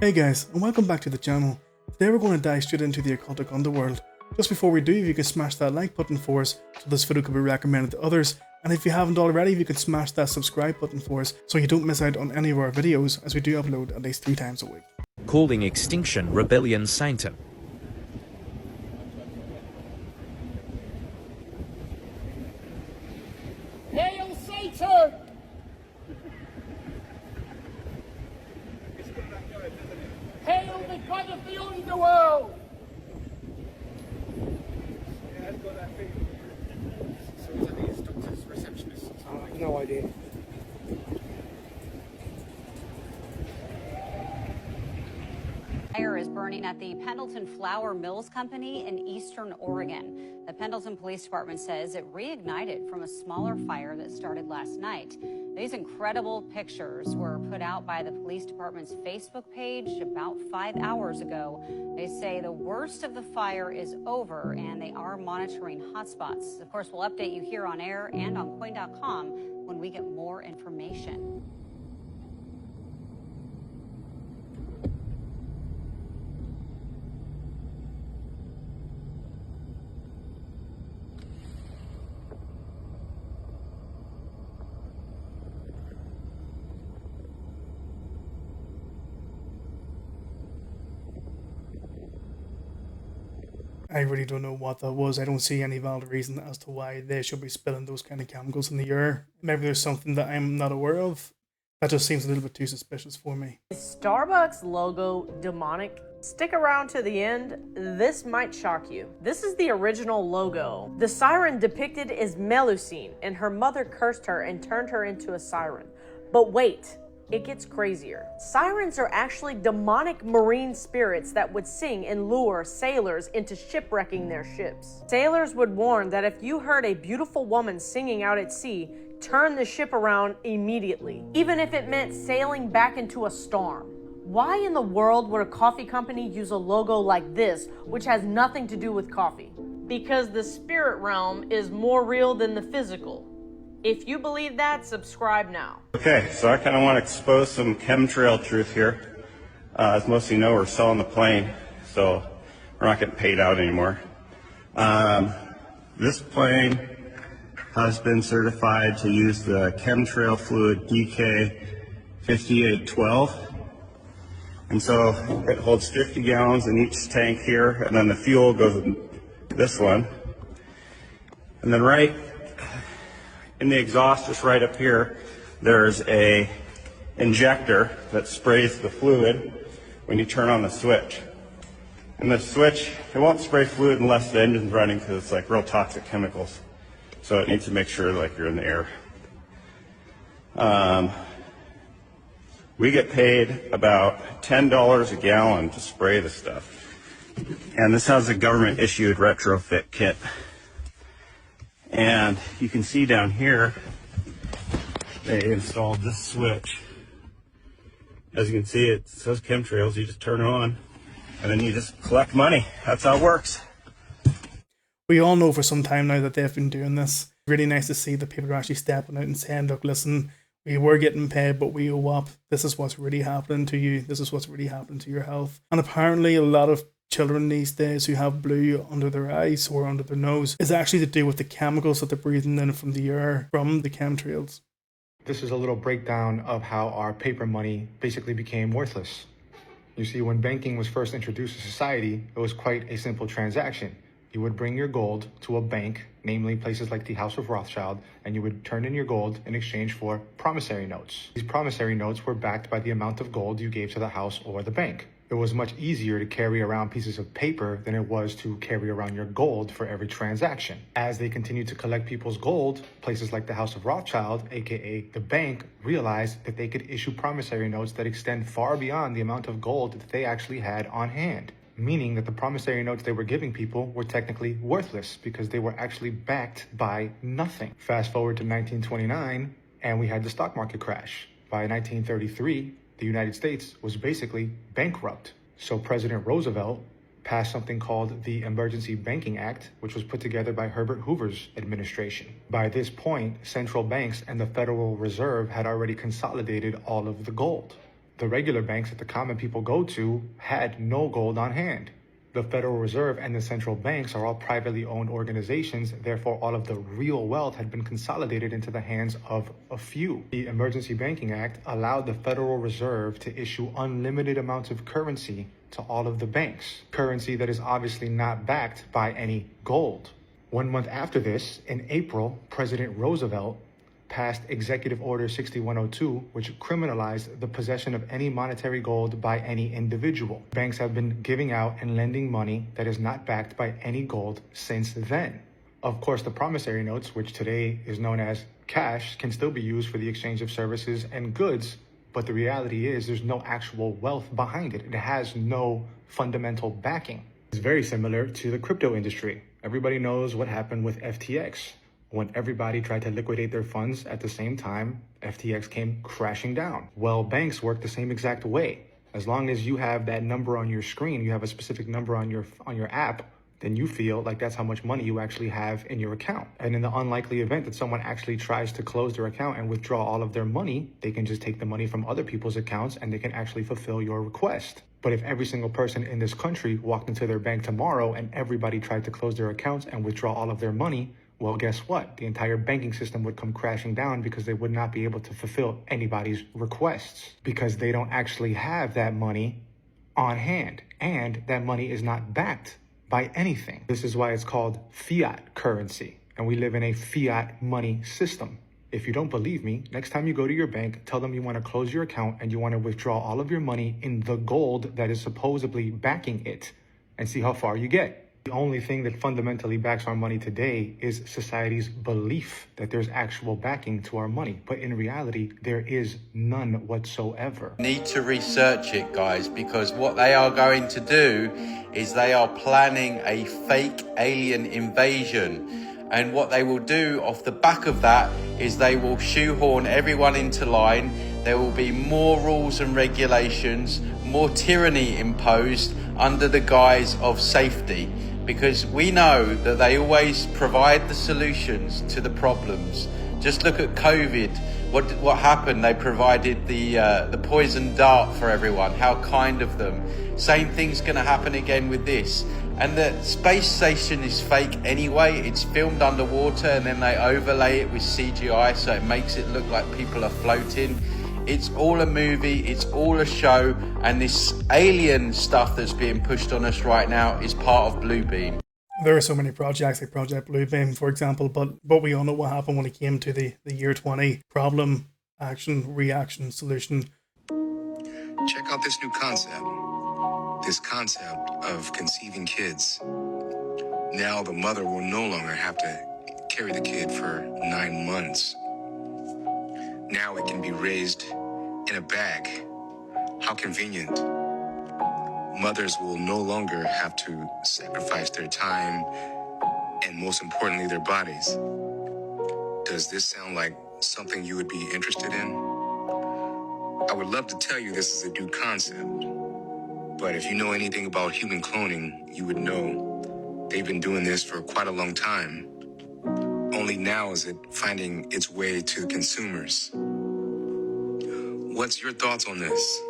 Hey guys, and welcome back to the channel. Today we're going to dive straight into the occultic underworld. Just before we do, if you can smash that like button for us so this video can be recommended to others, and if you haven't already, if you can smash that subscribe button for us so you don't miss out on any of our videos, as we do upload at least 3 times a week. Calling extinction rebellion Satan. Hail Satan! Hail the God of the underworld! No idea. Fire is burning at the Pendleton Flour Mills Company in eastern Oregon. The Pendleton Police Department says it reignited from a smaller fire that started last night. These incredible pictures were put out by the police department's Facebook page about 5 hours ago. They say the worst of the fire is over and they are monitoring hotspots. Of course, we'll update you here on air and on coin.com when we get more information. I really don't know what that was. I don't see any valid reason as to why they should be spilling those kind of chemicals in the air. Maybe there's something that I'm not aware of. That just seems a little bit too suspicious for me. Starbucks logo demonic? Stick around to the end, this might shock you. This is the original logo. The siren depicted is Melusine, and her mother cursed her and turned her into a siren. But wait, it gets crazier. Sirens are actually demonic marine spirits that would sing and lure sailors into shipwrecking their ships. Sailors would warn that if you heard a beautiful woman singing out at sea, turn the ship around immediately, even if it meant sailing back into a storm. Why in the world would a coffee company use a logo like this, which has nothing to do with coffee? Because the spirit realm is more real than the physical. If you believe that, subscribe now. Okay, so I kind of want to expose some chemtrail truth here. As most of you know, we're selling the plane, so we're not getting paid out anymore. This plane has been certified to use the chemtrail fluid DK5812. And so it holds 50 gallons in each tank here, and then the fuel goes in this one. And then right in the exhaust, just right up here, there's a injector that sprays the fluid when you turn on the switch. And the switch, it won't spray fluid unless the engine's running because it's like real toxic chemicals. So it needs to make sure like you're in the air. We get paid about $10 a gallon to spray the stuff. And this has a government issued retrofit kit. And you can see down here, they installed this switch. As you can see, it says chemtrails. You just turn it on, and then you just collect money. That's how it works. We all know for some time now that they've been doing this. Really nice to see that people are actually stepping out and saying, look, listen, we were getting paid, but we owe up. This is what's really happening to you. This is what's really happening to your health. And apparently a lot of children these days who have blue under their eyes or under their nose is actually to do with the chemicals that they're breathing in from the air from the chemtrails. This is a little breakdown of how our paper money basically became worthless. You see, when banking was first introduced to society, it was quite a simple transaction. You would bring your gold to a bank, namely places like the House of Rothschild, and you would turn in your gold in exchange for promissory notes. These promissory notes were backed by the amount of gold you gave to the house or the bank. It was much easier to carry around pieces of paper than it was to carry around your gold for every transaction. As they continued to collect people's gold, places like the House of Rothschild, aka the bank, realized that they could issue promissory notes that extend far beyond the amount of gold that they actually had on hand. Meaning that the promissory notes they were giving people were technically worthless because they were actually backed by nothing. Fast forward to 1929, and we had the stock market crash. By 1933, the United States was basically bankrupt. So President Roosevelt passed something called the Emergency Banking Act, which was put together by Herbert Hoover's administration. By this point, central banks and the Federal Reserve had already consolidated all of the gold. The regular banks that the common people go to had no gold on hand. The Federal Reserve and the central banks are all privately owned organizations, therefore all of the real wealth had been consolidated into the hands of a few. The Emergency Banking Act allowed the Federal Reserve to issue unlimited amounts of currency to all of the banks, currency that is obviously not backed by any gold. 1 month after this, in April, President Roosevelt passed Executive Order 6102, which criminalized the possession of any monetary gold by any individual. Banks have been giving out and lending money that is not backed by any gold since then. Of course, the promissory notes, which today is known as cash, can still be used for the exchange of services and goods, but the reality is there's no actual wealth behind it. It has no fundamental backing. It's very similar to the crypto industry. Everybody knows what happened with FTX. When everybody tried to liquidate their funds at the same time, FTX came crashing down. Well, banks work the same exact way. As long as you have that number on your screen, you have a specific number on your app, then you feel like that's how much money you actually have in your account. And in the unlikely event that someone actually tries to close their account and withdraw all of their money, they can just take the money from other people's accounts and they can actually fulfill your request. But if every single person in this country walked into their bank tomorrow and everybody tried to close their accounts and withdraw all of their money, well, guess what? The entire banking system would come crashing down because they would not be able to fulfill anybody's requests because they don't actually have that money on hand and that money is not backed by anything. This is why it's called fiat currency, and we live in a fiat money system. If you don't believe me, next time you go to your bank, tell them you want to close your account and you want to withdraw all of your money in the gold that is supposedly backing it and see how far you get. The only thing that fundamentally backs our money today is society's belief that there's actual backing to our money. But in reality, there is none whatsoever. Need to research it, guys, because what they are going to do is they are planning a fake alien invasion. And what they will do off the back of that is they will shoehorn everyone into line. There will be more rules and regulations, more tyranny imposed under the guise of safety. Because we know that they always provide the solutions to the problems. Just look at COVID. What happened? They provided the poison dart for everyone. How kind of them. Same thing's going to happen again with this. And the space station is fake anyway. It's filmed underwater and then they overlay it with CGI so it makes it look like people are floating. It's all a movie, it's all a show, and this alien stuff that's being pushed on us right now is part of Bluebeam. There are so many projects like Project Bluebeam, for example, but we all know what happened when it came to the year 20. Problem, action, reaction, solution. Check out this new concept. This concept of conceiving kids. Now the mother will no longer have to carry the kid for 9 months. Now it can be raised in a bag. How convenient. Mothers will no longer have to sacrifice their time and, most importantly, their bodies. Does this sound like something you would be interested in? I would love to tell you this is a new concept, but if you know anything about human cloning, you would know they've been doing this for quite a long time. Only now is it finding its way to consumers. What's your thoughts on this?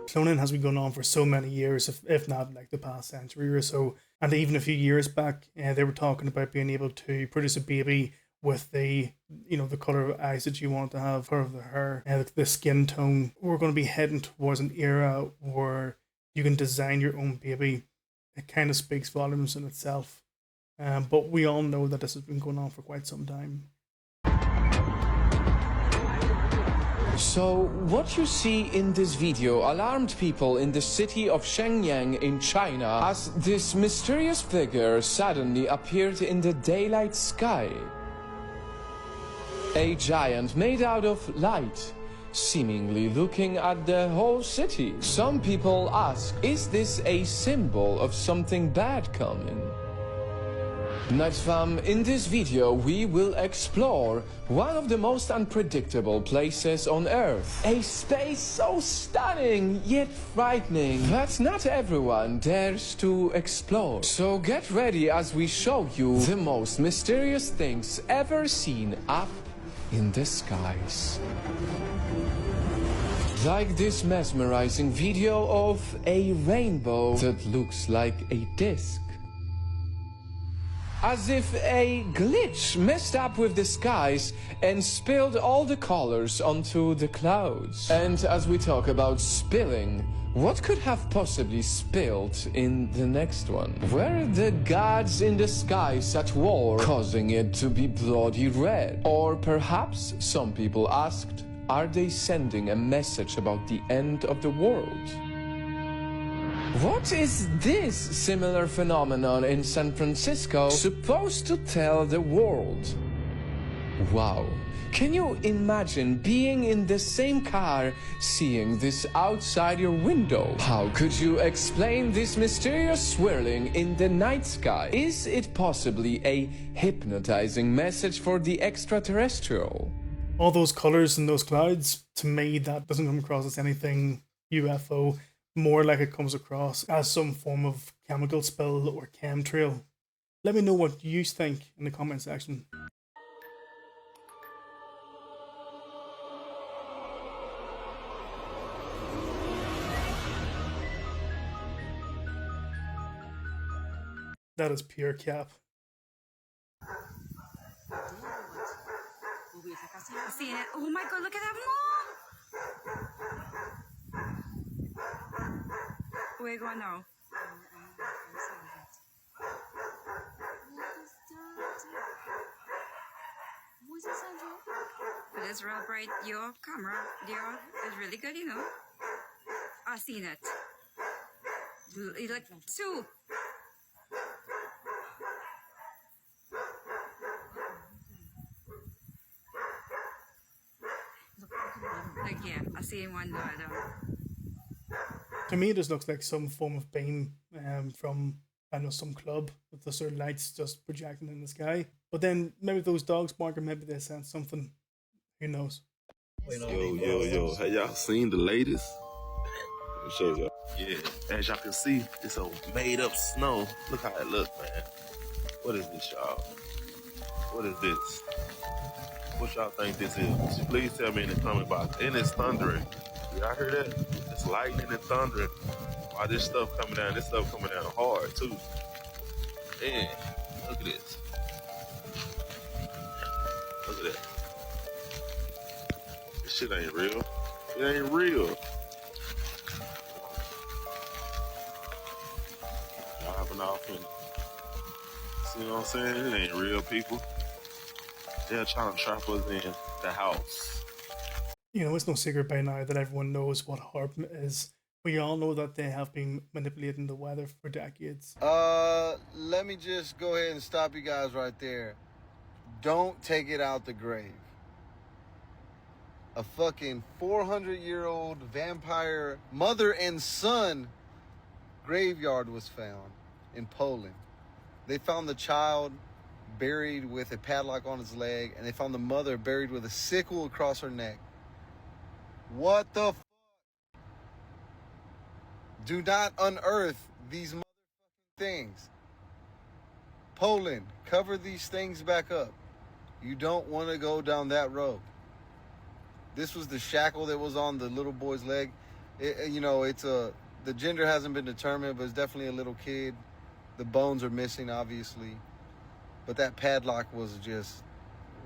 Cloning has been going on for so many years, if not like the past century or so. And even a few years back, they were talking about being able to produce a baby with the color of eyes that you want to have, color of the hair, the skin tone. We're going to be heading towards an era where you can design your own baby. It kind of speaks volumes in itself. But we all know that this has been going on for quite some time. So, what you see in this video alarmed people in the city of Shenyang in China as this mysterious figure suddenly appeared in the daylight sky. A giant made out of light, seemingly looking at the whole city. Some people ask, is this a symbol of something bad coming? Next fam, in this video we will explore one of the most unpredictable places on Earth. A space so stunning yet frightening that not everyone dares to explore. So get ready as we show you the most mysterious things ever seen up in the skies. Like this mesmerizing video of a rainbow that looks like a disc. As if a glitch messed up with the skies and spilled all the colors onto the clouds. And as we talk about spilling, what could have possibly spilled in the next one? Were the gods in the skies at war, causing it to be bloody red? Or perhaps, some people asked, are they sending a message about the end of the world? What is this similar phenomenon in San Francisco supposed to tell the world? Wow. Can you imagine being in the same car, seeing this outside your window? How could you explain this mysterious swirling in the night sky? Is it possibly a hypnotizing message for the extraterrestrial? All those colors in those clouds, to me, that doesn't come across as anything UFO. More like it comes across as some form of chemical spill or chemtrail. Let me know what you think in the comment section. That is pure cap. Oh my god, look at that mom! Where you going now? Let's operate your camera there. It's really good, you know. I've seen it. It's like two. Like, yeah, I see one there. To me, this looks like some form of beam from, I don't know, some club with the sort of lights just projecting in the sky. But then maybe those dogs barking, maybe they sense something. Who knows? Yo. Have y'all seen the latest? Let me show y'all. Yeah, as y'all can see, it's a made up snow. Look how it looks, man. What is this, y'all? What is this? What y'all think this is? Please tell me in the comment box. And it's thundering. Y'all hear that? It's lightning and thundering. Why this stuff coming down? This stuff coming down hard too. Man, look at this. Look at that. This shit ain't real. It ain't real. Y'all hopping off and see what I'm saying? It ain't real, people. They're trying to trap us in the house. You know, it's no secret by now that everyone knows what HAARP is. We all know that they have been manipulating the weather for decades. Let me just go ahead and stop you guys right there. Don't take it out the grave. A fucking 400-year-old vampire mother and son graveyard was found in Poland. They found the child buried with a padlock on his leg, and they found the mother buried with a sickle across her neck. What the fuck? Do not unearth these motherfucking things. Poland, cover these things back up. You don't want to go down that road. This was the shackle that was on the little boy's leg. The gender hasn't been determined, but it's definitely a little kid. The bones are missing, obviously. But that padlock was just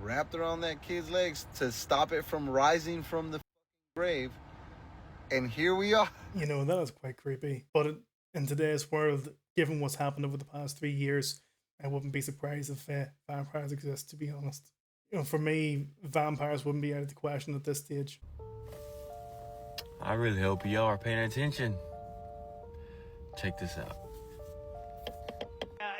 wrapped around that kid's legs to stop it from rising from the grave. And here we are. You know, that is quite creepy. But in today's world, given what's happened over the past 3 years, I wouldn't be surprised if vampires exist, to be honest. You know, for me, vampires wouldn't be out of the question at this stage. I really hope y'all are paying attention. Check this out.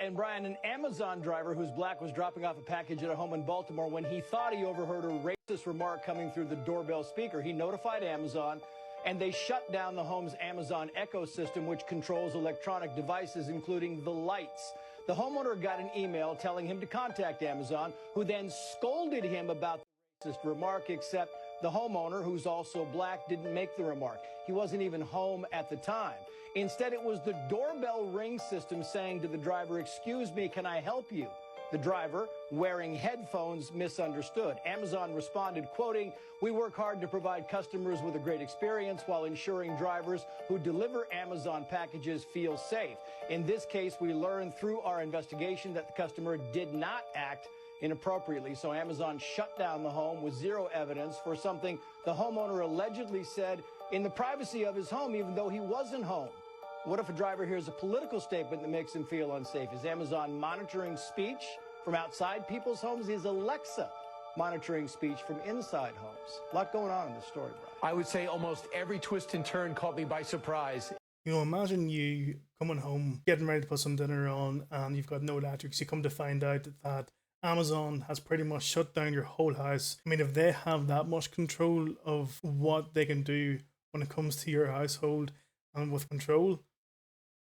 And Brian, an Amazon driver who's black was dropping off a package at a home in Baltimore when he thought he overheard a racist remark coming through the doorbell speaker. He notified Amazon, and they shut down the home's Amazon Echo system, which controls electronic devices, including the lights. The homeowner got an email telling him to contact Amazon, who then scolded him about the racist remark, except the homeowner, who's also black, didn't make the remark. He wasn't even home at the time. Instead, it was the doorbell ring system saying to the driver, "Excuse me, can I help you?" The driver, wearing headphones misunderstood. Amazon responded, quoting, "We work hard to provide customers with a great experience while ensuring drivers who deliver Amazon packages feel safe. In this case, we learned through our investigation that the customer did not act inappropriately, so Amazon shut down the home with zero evidence for something the homeowner allegedly said in the privacy of his home, even though he wasn't home." What if a driver hears a political statement that makes him feel unsafe? Is Amazon monitoring speech from outside people's homes? Is Alexa monitoring speech from inside homes? A lot going on in this story, Brian. I would say almost every twist and turn caught me by surprise. You know, imagine you coming home, getting ready to put some dinner on, and you've got no electrics. You come to find out that Amazon has pretty much shut down your whole house. I mean, if they have that much control of what they can do when it comes to your household and with control,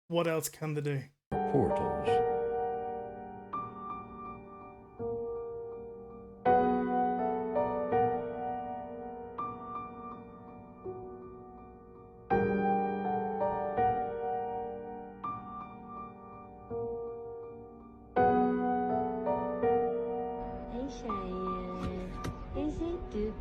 what else can they do? Portals. Hey Cheyenne, is it Duke?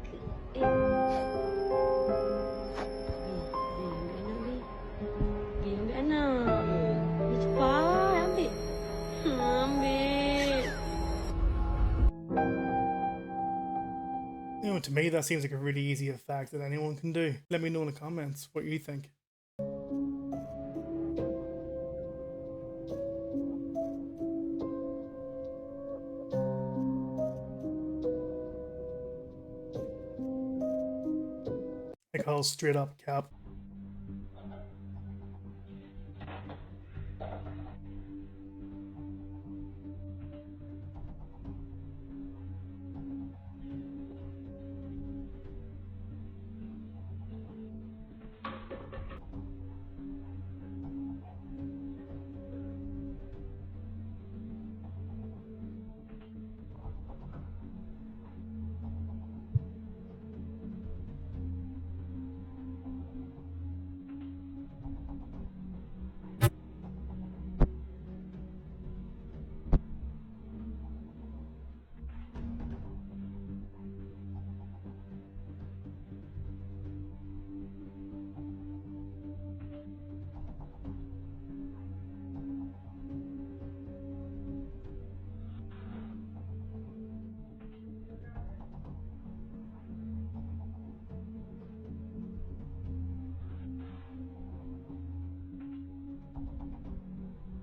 You know, to me, that seems like a really easy effect that anyone can do. Let me know in the comments what you think. I call straight up cap.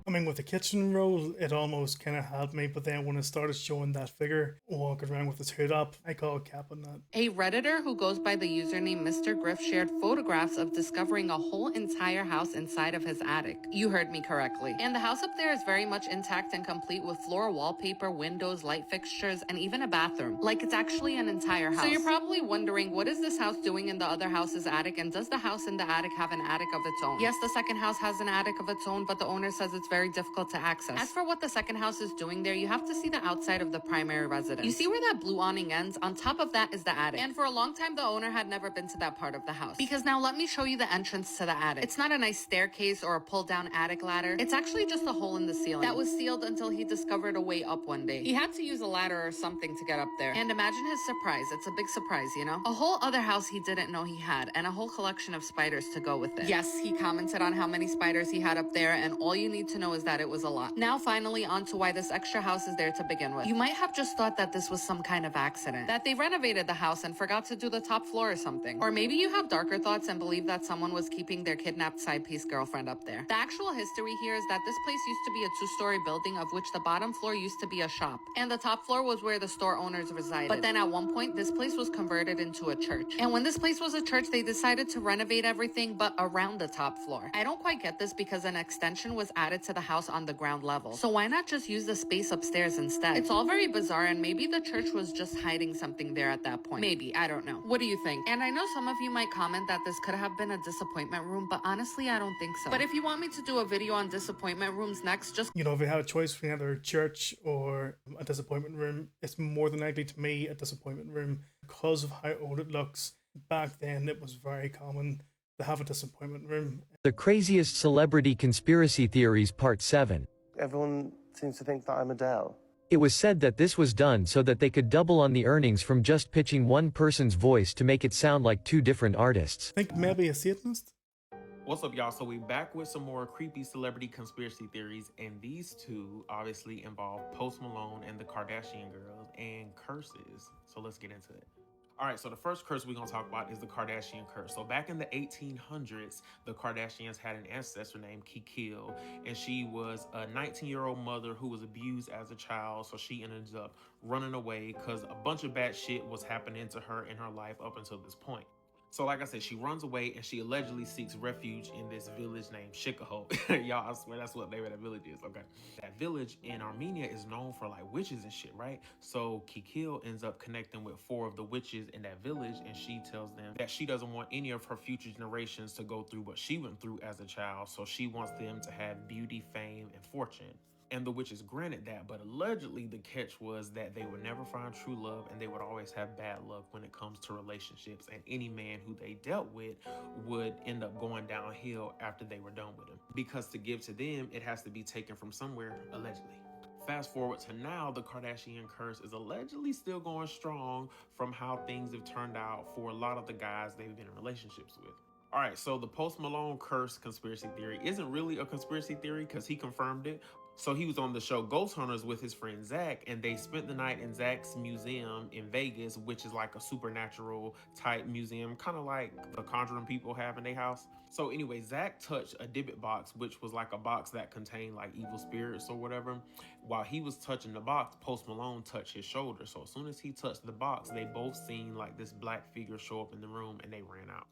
I mean, with the kitchen roll, it almost kind of had me, but then when it started showing that figure walking around with his hood up, I call cap on that. A Redditor who goes by the username Mr. Griff shared photographs of discovering a whole entire house inside of his attic. You heard me correctly. And the house up there is very much intact and complete with floor wallpaper, windows, light fixtures, and even a bathroom. Like it's actually an entire house. So you're probably wondering, what is this house doing in the other house's attic, and does the house in the attic have an attic of its own? Yes, the second house has an attic of its own, but the owner says it's very difficult to access. As for what the second house is doing there, you have to see the outside of the primary residence. You see where that blue awning ends? On top of that is the attic. And for a long time, the owner had never been to that part of the house. Because now let me show you the entrance to the attic. It's not a nice staircase or a pull-down attic ladder. It's actually just a hole in the ceiling that was sealed until he discovered a way up one day. He had to use a ladder or something to get up there. And imagine his surprise. It's a big surprise, you know? A whole other house he didn't know he had, and a whole collection of spiders to go with it. Yes, he commented on how many spiders he had up there, and all you need to know is that it was a lot. Now finally on to why this extra house is there to begin with. You might have just thought that this was some kind of accident, that they renovated the house and forgot to do the top floor or something. Or maybe you have darker thoughts and believe that someone was keeping their kidnapped side piece girlfriend up there. The actual history here is that this place used to be a two-story building of which the bottom floor used to be a shop, and the top floor was where the store owners resided. But then at one point, this place was converted into a church. And when this place was a church, they decided to renovate everything but around the top floor. I don't quite get this because an extension was added to the house on the ground level. So why not just use the space upstairs instead? It's all very bizarre, and maybe the church was just hiding something there at that point. Maybe, I don't know. What do you think? And I know some of you might comment that this could have been a disappointment room, but honestly, I don't think so. But if you want me to do a video on disappointment rooms next, just... You know, if you had a choice between either a church or a disappointment room, it's more than likely to me a disappointment room because of how old it looks. Back then, it was very common to have a disappointment room. The Craziest Celebrity Conspiracy Theories Part 7. Everyone seems to think that I'm Adele. It was said that this was done so that they could double on the earnings from just pitching one person's voice to make it sound like two different artists. Think maybe a Satanist? What's up, y'all? So we back with some more creepy celebrity conspiracy theories, and these two obviously involve Post Malone and the Kardashian girls and curses. So let's get into it. All right, so the first curse we're going to talk about is the Kardashian curse. So back in the 1800s, the Kardashians had an ancestor named Kikil, and she was a 19-year-old mother who was abused as a child, so she ended up running away because a bunch of bad shit was happening to her in her life up until this point. So like I said, she runs away and she allegedly seeks refuge in this village named Shikaho. Y'all, I swear that's what the name of that village is, okay? That village in Armenia is known for like witches and shit, right? So Kikil ends up connecting with 4 of the witches in that village, and she tells them that she doesn't want any of her future generations to go through what she went through as a child. So she wants them to have beauty, fame, and fortune. And the witches granted that, but allegedly the catch was that they would never find true love and they would always have bad luck when it comes to relationships, and any man who they dealt with would end up going downhill after they were done with him, because to give to them it has to be taken from somewhere, allegedly. Fast forward to now, the Kardashian curse is allegedly still going strong from how things have turned out for a lot of the guys they've been in relationships with. All right, so the Post Malone curse conspiracy theory isn't really a conspiracy theory because he confirmed it. So he was on the show Ghost Hunters with his friend Zach, and they spent the night in Zach's museum in Vegas, which is like a supernatural type museum, kind of like the Conjuring people have in their house. So anyway, Zach touched a Dybbuk box, which was like a box that contained like evil spirits or whatever. While he was touching the box, Post Malone touched his shoulder. So as soon as he touched the box, they both seen like this black figure show up in the room, and they ran out.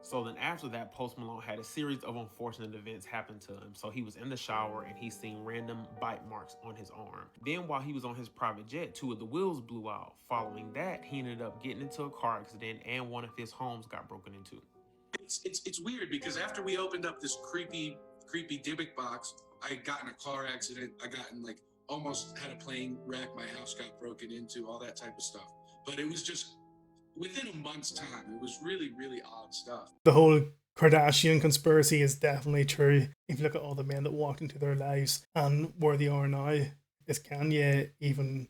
So then after that, Post Malone had a series of unfortunate events happen to him. So he was in the shower and he seen random bite marks on his arm. Then while he was on his private jet, 2 of the wheels blew out. Following that, he ended up getting into a car accident and one of his homes got broken into. It's weird because after we opened up this creepy Dybbuk box, I got in a car accident. I got in like almost had a plane wreck. My house got broken into, all that type of stuff. But it was just within a month's time. It was really, really odd stuff. The whole Kardashian conspiracy is definitely true. If you look at all the men that walked into their lives and where they are now, is Kanye even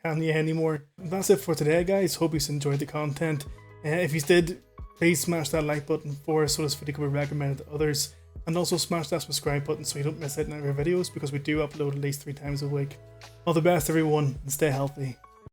Kanye anymore? That's it for today, guys. Hope you enjoyed the content. If you did, please smash that like button for us so this video can be recommended to others. And also smash that subscribe button so you don't miss out on our videos, because we do upload at least 3 times a week. All the best, everyone, and stay healthy.